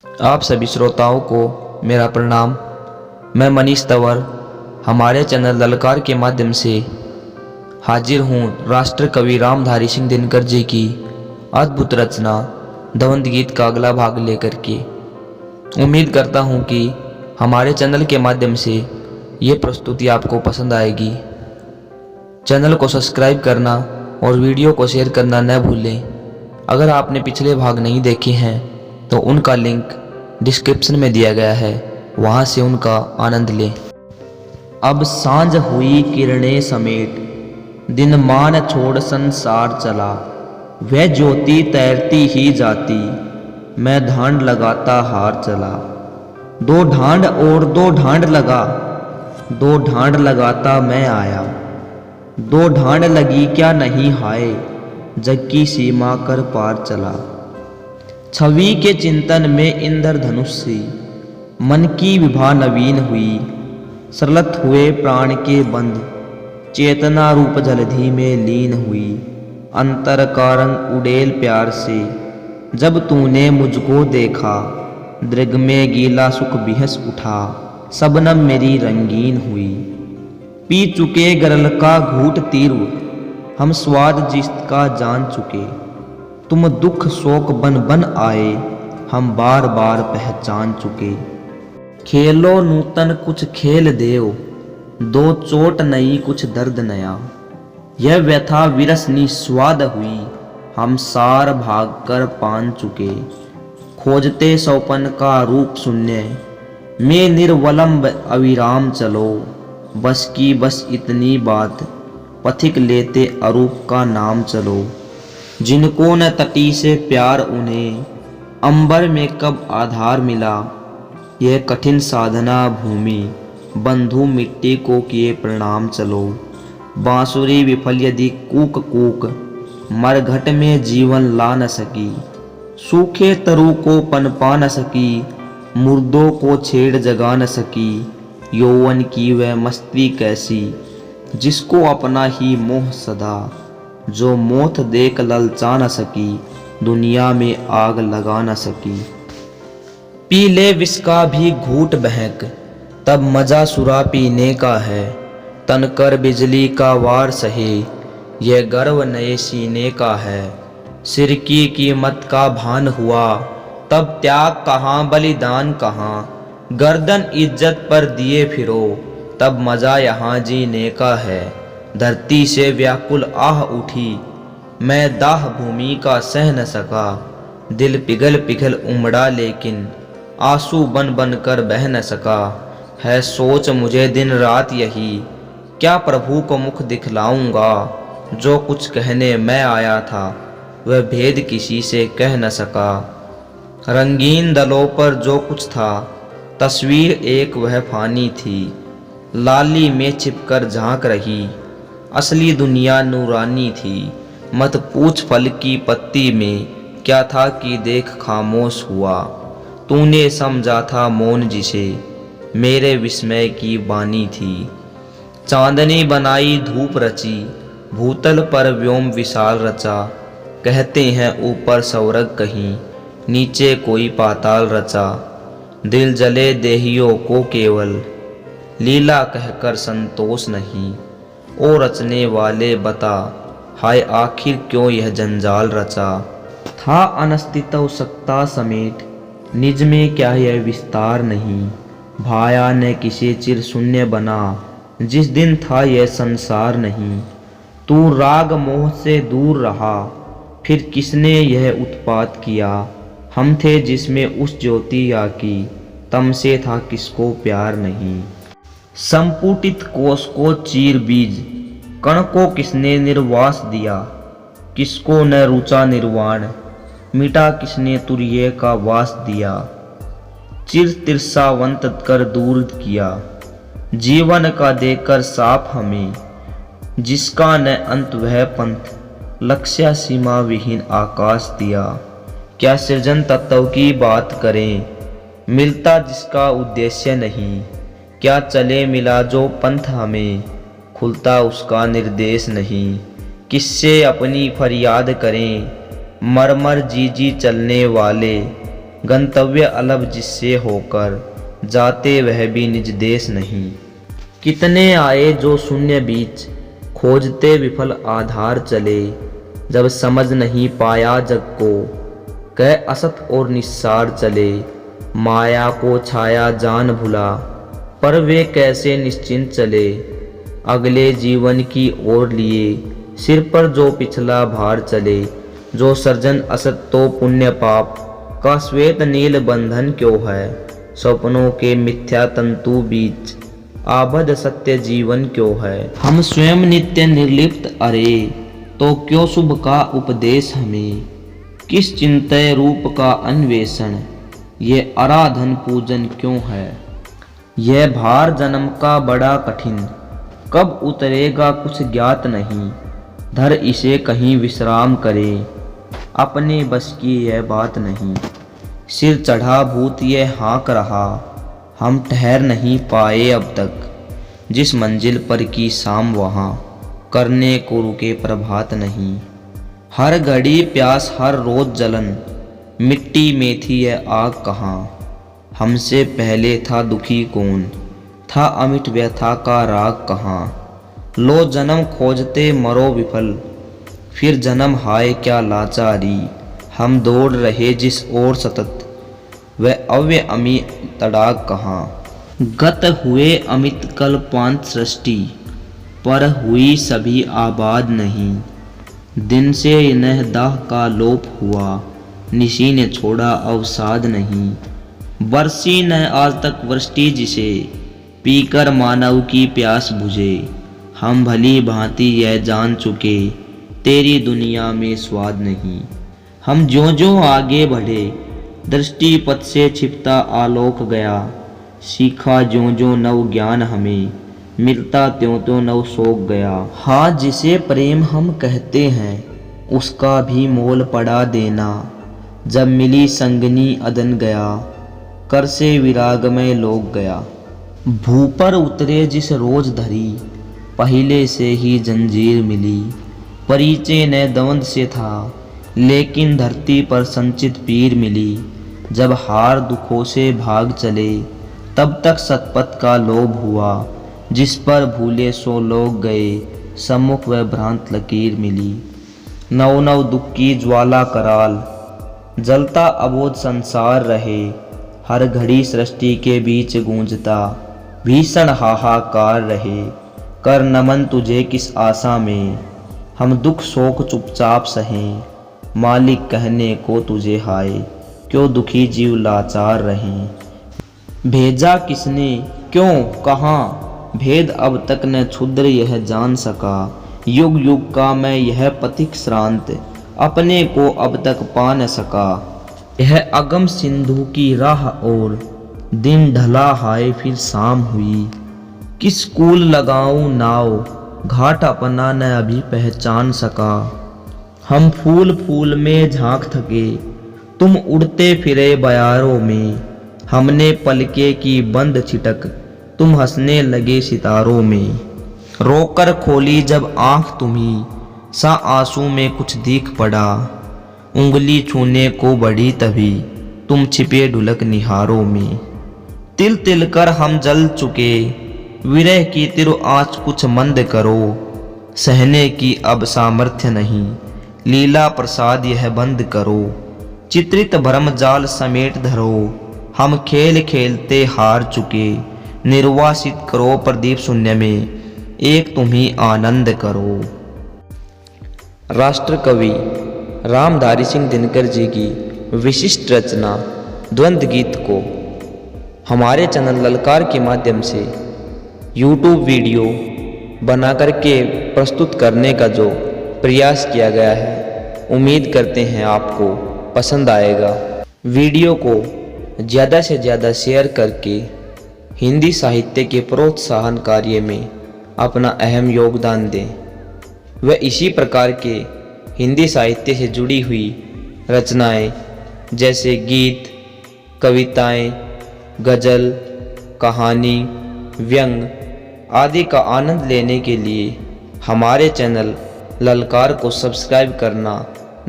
आप सभी श्रोताओं को मेरा प्रणाम। मैं मनीष तंवर हमारे चैनल ललकार के माध्यम से हाजिर हूँ राष्ट्र कवि रामधारी सिंह दिनकर जी की अद्भुत रचना दवंद गीत का अगला भाग लेकर के। उम्मीद करता हूँ कि हमारे चैनल के माध्यम से ये प्रस्तुति आपको पसंद आएगी। चैनल को सब्सक्राइब करना और वीडियो को शेयर करना न भूलें। अगर आपने पिछले भाग नहीं देखे हैं तो उनका लिंक डिस्क्रिप्शन में दिया गया है, वहां से उनका आनंद लें। अब सांझ हुई किरणें समेट, दिन मान छोड़ संसार चला। वह ज्योति तैरती ही जाती, मैं ढांड लगाता हार चला। दो ढांड और दो ढांड लगा, दो ढांड लगाता मैं आया। दो ढांड लगी क्या नहीं हाय, जग की सीमा कर पार चला। छवि के चिंतन में इंद्रधनुष सी, मन की विभा नवीन हुई। सरलत हुए प्राण के बंध, चेतना रूप जलधि में लीन हुई। अंतर का रंग उड़ेल प्यार से, जब तूने मुझको देखा। दृग में गीला सुख बिहस उठा, सबनम मेरी रंगीन हुई। पी चुके गरल का घूट तीरू, हम स्वाद जिसका जान चुके। तुम दुख शोक बन बन आए, हम बार बार पहचान चुके। खेलो नूतन कुछ खेल देव, दो चोट नई कुछ दर्द नया। यह व्यथा विरस निस्वाद हुई, हम सार भाग कर पान चुके। खोजते सौपन का रूप शून्य में निर्वलंब अविराम चलो। बस की बस इतनी बात, पथिक लेते अरूप का नाम चलो। जिनको न तटी से प्यार उन्हें, अंबर में कब आधार मिला। यह कठिन साधना भूमि, बंधु मिट्टी को किए प्रणाम चलो। बांसुरी विफल यदि कूक कूक, मरघट में जीवन ला न सकी। सूखे तरु को पनपा न सकी, मुर्दों को छेड़ जगा न सकी। यौवन की वह मस्ती कैसी, जिसको अपना ही मोह सदा। जो मोथ देख ललचा न सकी, दुनिया में आग लगा न सकी। पी ले विष का भी घूट बहक, तब मजा सुरा पीने का है। तन कर बिजली का वार सहे, यह गर्व नए सीने का है। सिर की कीमत का भान हुआ, तब त्याग कहाँ बलिदान कहाँ। गर्दन इज्जत पर दिए फिरो, तब मजा यहाँ जीने का है। धरती से व्याकुल आह उठी, मैं दाह भूमि का सह न सका। दिल पिघल पिघल उमड़ा लेकिन, आंसू बन बन कर बह न सका। है सोच मुझे दिन रात यही, क्या प्रभु को मुख दिखलाऊंगा। जो कुछ कहने मैं आया था, वह भेद किसी से कह न सका। रंगीन दलों पर जो कुछ था, तस्वीर एक वह फानी थी। लाली में छिपकर झांक रही, असली दुनिया नूरानी थी। मत पूछ फल की पत्ती में, क्या था कि देख खामोश हुआ। तूने समझा था मौन जिसे, मेरे विस्मय की बानी थी। चांदनी बनाई धूप रची, भूतल पर व्योम विशाल रचा। कहते हैं ऊपर स्वर्ग कहीं, नीचे कोई पाताल रचा। दिल जले देहियों को केवल, लीला कहकर संतोष नहीं। ओ रचने वाले बता, हाय आखिर क्यों यह जंजाल रचा। था अनस्तित्व सत्ता समेट, निज में क्या यह विस्तार नहीं। भाया न किसी चिर शून्य बना, जिस दिन था यह संसार नहीं। तू राग मोह से दूर रहा, फिर किसने यह उत्पात किया। हम थे जिसमें उस ज्योति आकी, तम से था किसको प्यार नहीं। संपुटित कोश को चीर बीज, कण को किसने निर्वास दिया। किसको न रुचा निर्वाण, मिटा किसने तुर्य का वास दिया। चिर तिरसावंत कर दूर किया, जीवन का देकर साफ हमें। जिसका न अंत वह पंथ, लक्ष्य सीमा विहीन आकाश दिया। क्या सृजन तत्व की बात करें, मिलता जिसका उद्देश्य नहीं। क्या चले मिला जो पंथ हमें, खुलता उसका निर्देश नहीं। किससे अपनी फरियाद करें, मरमर जी जी चलने वाले। गंतव्य अलग जिससे होकर जाते वह भी निज देश नहीं। कितने आए जो शून्य बीच खोजते विफल आधार चले, जब समझ नहीं पाया जग को कह असत और निस्सार चले। माया को छाया जान भुला पर वे कैसे निश्चिंत चले, अगले जीवन की ओर लिए सिर पर जो पिछला भार चले। जो सर्जन असत तो पुण्य पाप का श्वेत नील बंधन क्यों है, सपनों के मिथ्या तंतु बीच आबद्ध सत्य जीवन क्यों है। हम स्वयं नित्य निर्लिप्त अरे तो क्यों शुभ का उपदेश हमें, किस चिंतय रूप का अन्वेषण ये आराधन पूजन क्यों है। यह भार जन्म का बड़ा कठिन कब उतरेगा कुछ ज्ञात नहीं, धर इसे कहीं विश्राम करे अपने बस की यह बात नहीं। सिर चढ़ा भूत ये हाँक रहा हम ठहर नहीं पाए अब तक, जिस मंजिल पर की शाम वहाँ करने को रुके प्रभात नहीं। हर घड़ी प्यास हर रोज जलन मिट्टी में थी यह आग कहाँ, हमसे पहले था दुखी कौन था अमिट व्यथा का राग कहाँ। लो जन्म खोजते मरो विफल फिर जन्म हाय क्या लाचारी, हम दौड़ रहे जिस ओर सतत वह अव्य अमी तड़ाग कहाँ। गत हुए अमित कल्पांत सृष्टि पर हुई सभी आबाद नहीं, दिन से नह दाह का लोप हुआ निशी ने छोड़ा अवसाद नहीं। बरसी न आज तक वृष्टि जिसे पीकर मानव की प्यास बुझे, हम भली भांति यह जान चुके तेरी दुनिया में स्वाद नहीं। हम ज्यों ज्यों आगे बढ़े दृष्टि पथ से छिपता आलोक गया, सीखा ज्यों ज्यों नव ज्ञान हमें मिलता त्यों त्यों नव शोक गया। हाँ जिसे प्रेम हम कहते हैं उसका भी मोल पड़ा देना, जब मिली संगनी अदन गया कर से विराग में लोग गया। भू पर उतरे जिस रोज धरी पहले से ही जंजीर मिली, परिचय न द्वंद से था लेकिन धरती पर संचित पीर मिली। जब हार दुखों से भाग चले तब तक सतपथ का लोभ हुआ, जिस पर भूले सो लोग गए सम्मुख वह भ्रांत लकीर मिली। नव नव दुख की ज्वाला कराल जलता अबोध संसार रहे, हर घड़ी सृष्टि के बीच गूंजता भीषण हाहाकार रहे। कर नमन तुझे किस आशा में हम दुख शोक चुपचाप सहें, मालिक कहने को तुझे हाय क्यों दुखी जीव लाचार रहें। भेजा किसने क्यों कहाँ भेद अब तक न क्षुद्र यह जान सका, युग युग का मैं यह पथिक श्रांत अपने को अब तक पा न सका। यह अगम सिंधु की राह और दिन ढला हाय फिर शाम हुई, किस कूल लगाऊं नाव घाट अपना न अभी पहचान सका। हम फूल फूल में झांक थके तुम उड़ते फिरे बयारों में, हमने पलके की बंद छिटक तुम हंसने लगे सितारों में। रोकर खोली जब आंख तुम्ही सा आंसू में कुछ दिख पड़ा, उंगली छूने को बढ़ी तभी तुम छिपे ढुलक निहारों में। तिल तिल कर हम जल चुके विरह की तिरु आँच कुछ मंद करो, सहने की अब सामर्थ्य नहीं लीला प्रसाद यह बंद करो। चित्रित भरम जाल समेट धरो हम खेल खेलते हार चुके, निर्वासित करो प्रदीप शून्य में एक तुम ही आनंद करो। राष्ट्र कवि रामधारी सिंह दिनकर जी की विशिष्ट रचना द्वंद्व गीत को हमारे चैनल ललकार के माध्यम से यूट्यूब वीडियो बना करके प्रस्तुत करने का जो प्रयास किया गया है, उम्मीद करते हैं आपको पसंद आएगा। वीडियो को ज़्यादा से ज़्यादा शेयर करके हिंदी साहित्य के प्रोत्साहन कार्य में अपना अहम योगदान दें व इसी प्रकार के हिंदी साहित्य से जुड़ी हुई रचनाएं जैसे गीत, कविताएं, गज़ल, कहानी, व्यंग आदि का आनंद लेने के लिए हमारे चैनल ललकार को सब्सक्राइब करना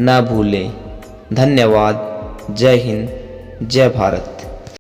न भूलें। धन्यवाद। जय हिंद, जय भारत।